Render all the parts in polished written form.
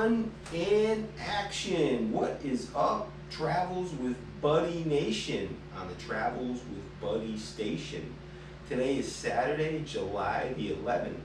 everyone, in action. What is up, Travels with Buddy Nation on the Travels with Buddy station? Today is Saturday, July the 11th,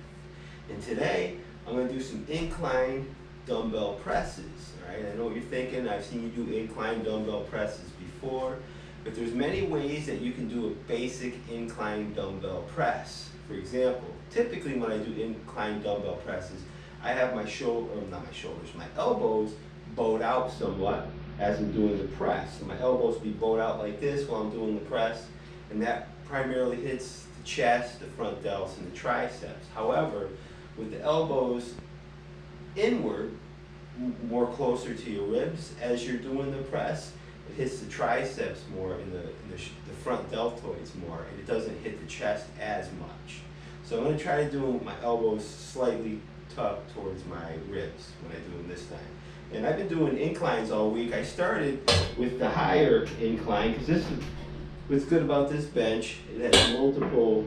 and today I'm going to do some incline dumbbell presses. All right, I know what you're thinking. I've seen you do incline dumbbell presses before, but there's many ways that you can do a basic incline dumbbell press. For example, typically when I do incline dumbbell presses, I have my my elbows bowed out somewhat as I'm doing the press. So my elbows be bowed out like this while I'm doing the press, and that primarily hits the chest, the front delts, and the triceps. However, with the elbows inward, more closer to your ribs as you're doing the press, it hits the triceps more and the front deltoids more, and it doesn't hit the chest as much. So I'm going to try to do my elbows slightly tucked towards my ribs when I do them this time. And I've been doing inclines all week. I started with the higher incline because this is what's good about this bench. It has multiple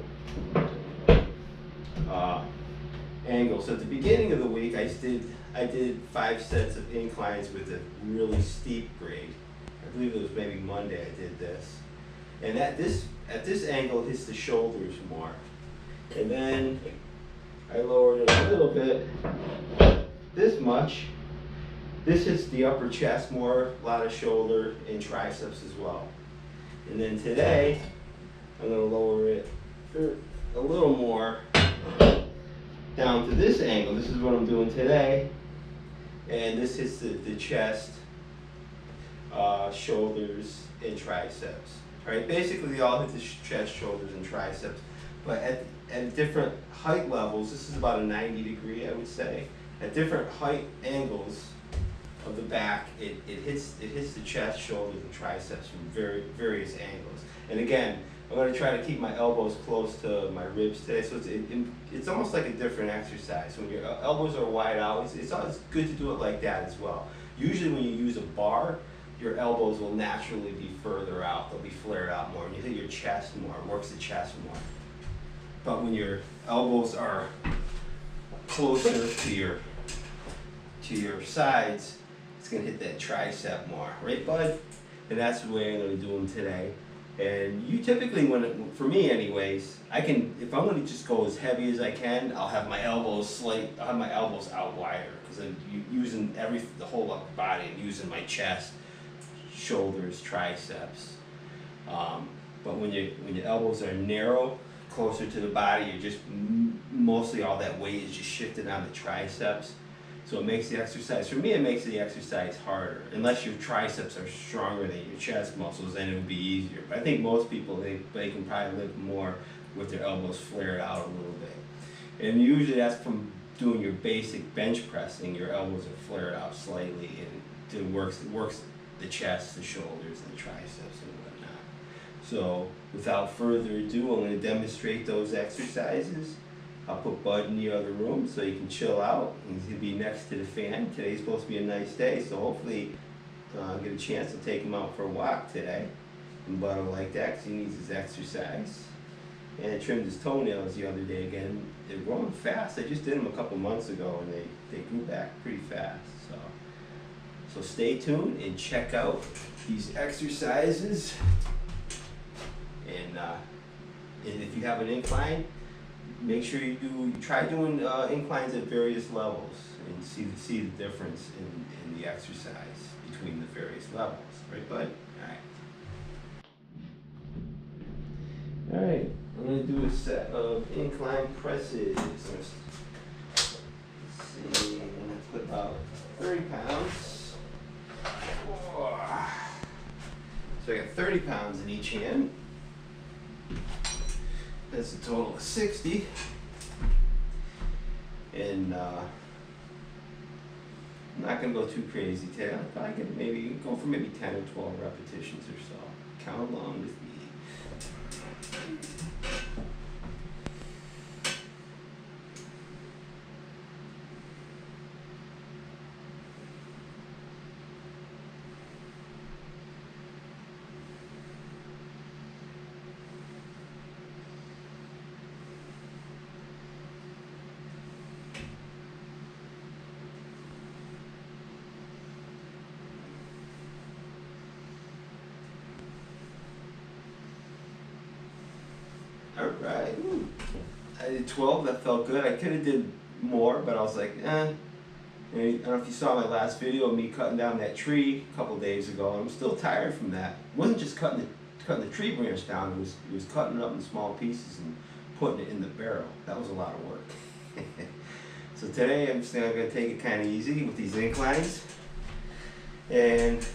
angles. So at the beginning of the week, I did 5 sets of inclines with a really steep grade. I believe it was maybe Monday I did this. And at this angle, it hits the shoulders more. And then I lowered it a little bit, this much. This hits the upper chest more, a lot of shoulder and triceps as well. And then today, I'm going to lower it a little more down to this angle. This is what I'm doing today. And this hits the chest, shoulders, and triceps. All right, basically they all hit the chest, shoulders, and triceps. But at different height levels, this is about a 90 degree, I would say. At different height angles of the back, it hits the chest, shoulders, and triceps from various angles. And again, I'm going to try to keep my elbows close to my ribs today, so it's almost like a different exercise. When your elbows are wide out, it's always good to do it like that as well. Usually when you use a bar, your elbows will naturally be further out. They'll be flared out more, and you hit your chest more. It works the chest more. But when your elbows are closer to your sides, it's going to hit that tricep more, right, bud? And that's the way I'm going to do them today. And you typically, for me anyways, if I'm going to just go as heavy as I can, I'll have my elbows out wider, because I'm using the whole upper body. I'm using my chest, shoulders, triceps. But when your elbows are narrow, closer to the body, you're just mostly all that weight is just shifted on the triceps. So it makes the exercise, for me, it makes the exercise harder. Unless your triceps are stronger than your chest muscles, then it would be easier. But I think most people, they can probably live more with their elbows flared out a little bit. And usually that's from doing your basic bench pressing. Your elbows are flared out slightly, and it works the chest, the shoulders, and the triceps and whatnot. So without further ado, I'm going to demonstrate those exercises. I'll put Bud in the other room so he can chill out. He's going to be next to the fan. Today's supposed to be a nice day, so hopefully I'll get a chance to take him out for a walk today. And Bud will like that because he needs his exercise. And I trimmed his toenails the other day again. They're growing fast. I just did them a couple months ago, and they grew back pretty fast. So stay tuned and check out these exercises. And if you have an incline, make sure you try doing inclines at various levels and see the difference in the exercise between the various levels. Right, bud? All right, I'm going to do a set of incline presses. Let's see, I'm going to put about 30 pounds. So I got 30 pounds in each hand. That's a total of 60. And I'm not going to go too crazy today. I'll probably go for maybe 10 or 12 repetitions or so. Count along with me. Alright. I did 12, that felt good. I could have did more, but I was like, eh. I don't know if you saw my last video of me cutting down that tree a couple days ago. I'm still tired from that. It wasn't just cutting the tree branch down, it was cutting it up in small pieces and putting it in the barrel. That was a lot of work. So today I'm just going to take it kind of easy with these inclines. And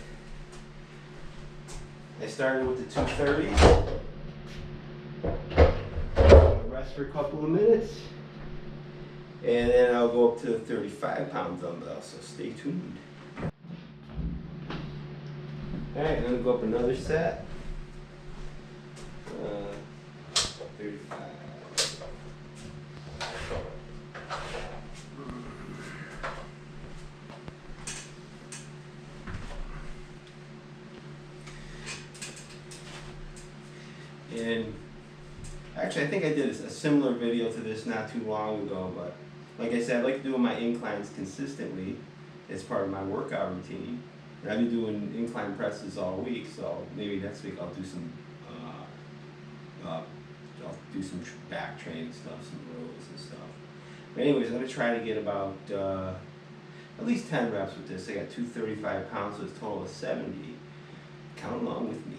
I started with the 230s. I'll rest for a couple of minutes. And then I'll go up to the 35-pound dumbbell, so stay tuned. Alright, I'm going to go up another set. 35. And actually, I think I did a similar video to this not too long ago, but like I said, I like doing my inclines consistently as part of my workout routine. And I've been doing incline presses all week, so maybe next week I'll do some back training stuff, some rows and stuff. But anyways, I'm going to try to get about at least 10 reps with this. I got 235 pounds, so it's a total of 70. Count along with me.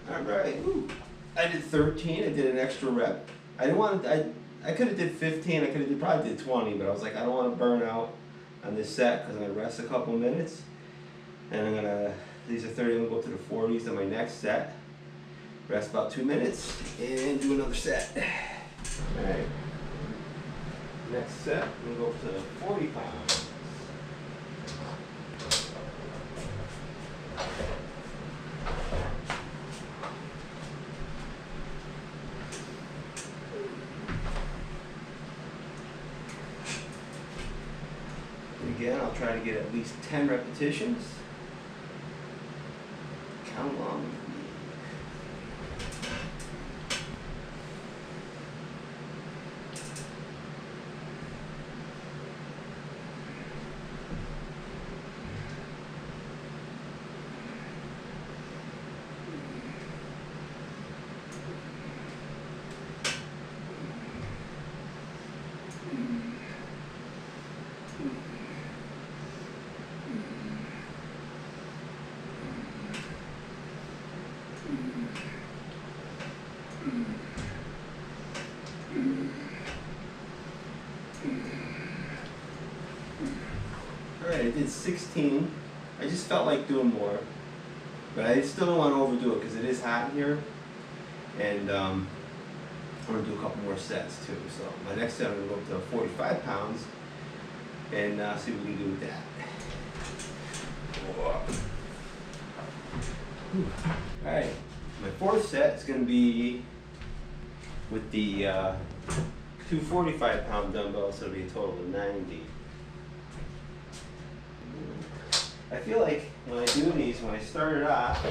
Alright, I did 13, I did an extra rep. I didn't want to, I could have did 15, I could have probably did 20, but I was like, I don't want to burn out on this set because I'm going to rest a couple of minutes. And I'm going to, these are 30, I'm going to go up to the 40s on my next set. Rest about 2 minutes and do another set. Alright, next set, I'm going to go up to 40 pounds. Again, I'll try to get at least 10 repetitions. Count along with me. Alright, I did 16. I just felt like doing more, but I still don't want to overdo it because it is hot in here, and I'm going to do a couple more sets too. So my next set I'm going to go up to 45 pounds and see what we can do with that. Alright, my fourth set is going to be with the 245-pound dumbbells, so it'll be a total of 90. I feel like when I do these, when I start it off,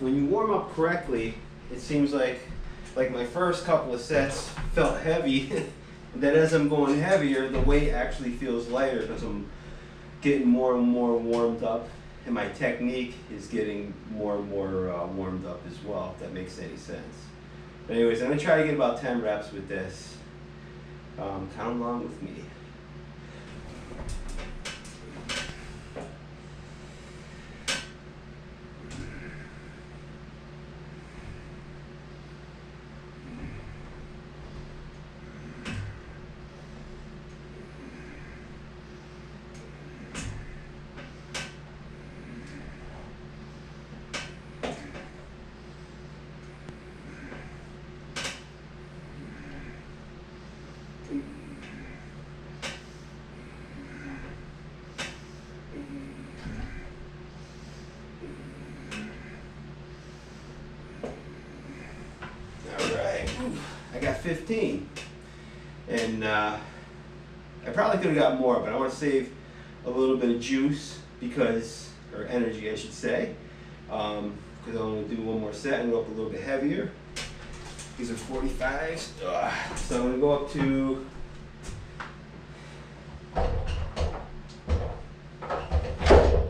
when you warm up correctly, it seems like my first couple of sets felt heavy. Then as I'm going heavier, the weight actually feels lighter because I'm getting more and more warmed up, and my technique is getting more and more warmed up as well, if that makes any sense. But anyways, I'm going to try to get about 10 reps with this. Count along with me. I got 15. And I probably could have got more, but I want to save a little bit of juice because, or energy I should say, because I'm going to do one more set and go up a little bit heavier. These are 45s. So I'm going to go up to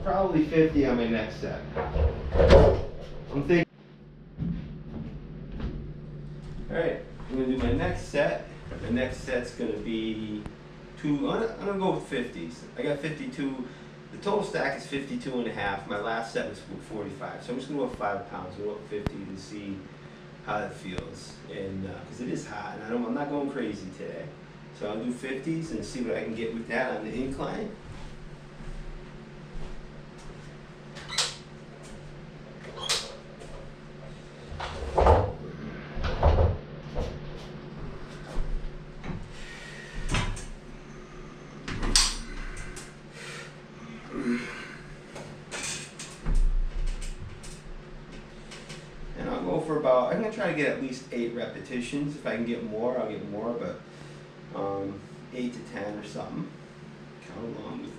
probably 50 on my next set. I'm thinking. Alright, I'm going to do my next set. My next set's going to be I'm going to go with 50s. I got 52. The total stack is 52 and a half. My last set was 45. So I'm just going to go up 5 pounds. I'm going to go up 50 to see how that feels. And because it is hot and I'm not going crazy today. So I'll do 50s and see what I can get with that on the incline. And I'll go for about, I'm going to try to get at least 8 repetitions. If I can get more, I'll get more, but 8 to 10 or something. Count along with me.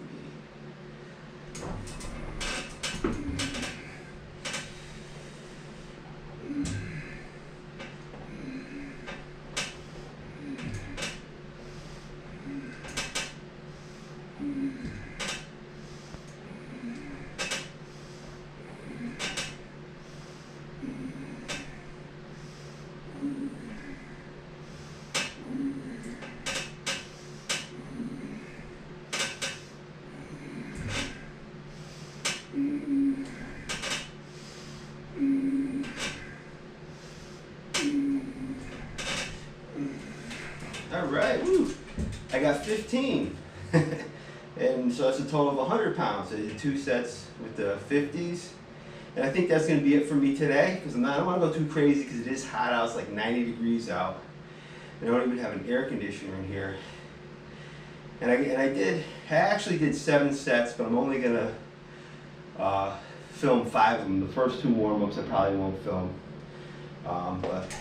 All right, woo. I got 15. And so that's a total of 100 pounds. I did 2 sets with the 50s. And I think that's going to be it for me today, because I don't want to go too crazy because it is hot out. It's like 90 degrees out. And I don't even have an air conditioner in here. And I actually did 7 sets, but I'm only going to film 5 of them. The first 2 warm-ups I probably won't film. But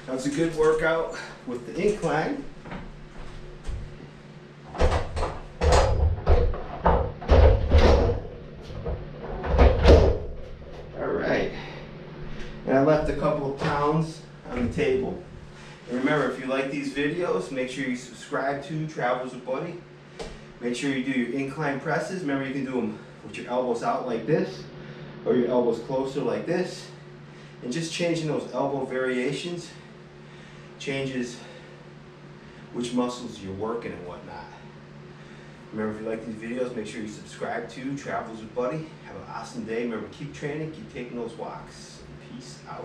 that was a good workout with the incline. Alright. And I left a couple of pounds on the table. And remember, if you like these videos, make sure you subscribe to Travels with Buddy. Make sure you do your incline presses. Remember, you can do them with your elbows out like this, or your elbows closer like this. And just changing those elbow variations changes which muscles you're working and whatnot. Remember, if you like these videos, make sure you subscribe to Travels with Buddy. Have an awesome day. Remember, keep training, keep taking those walks. Peace out.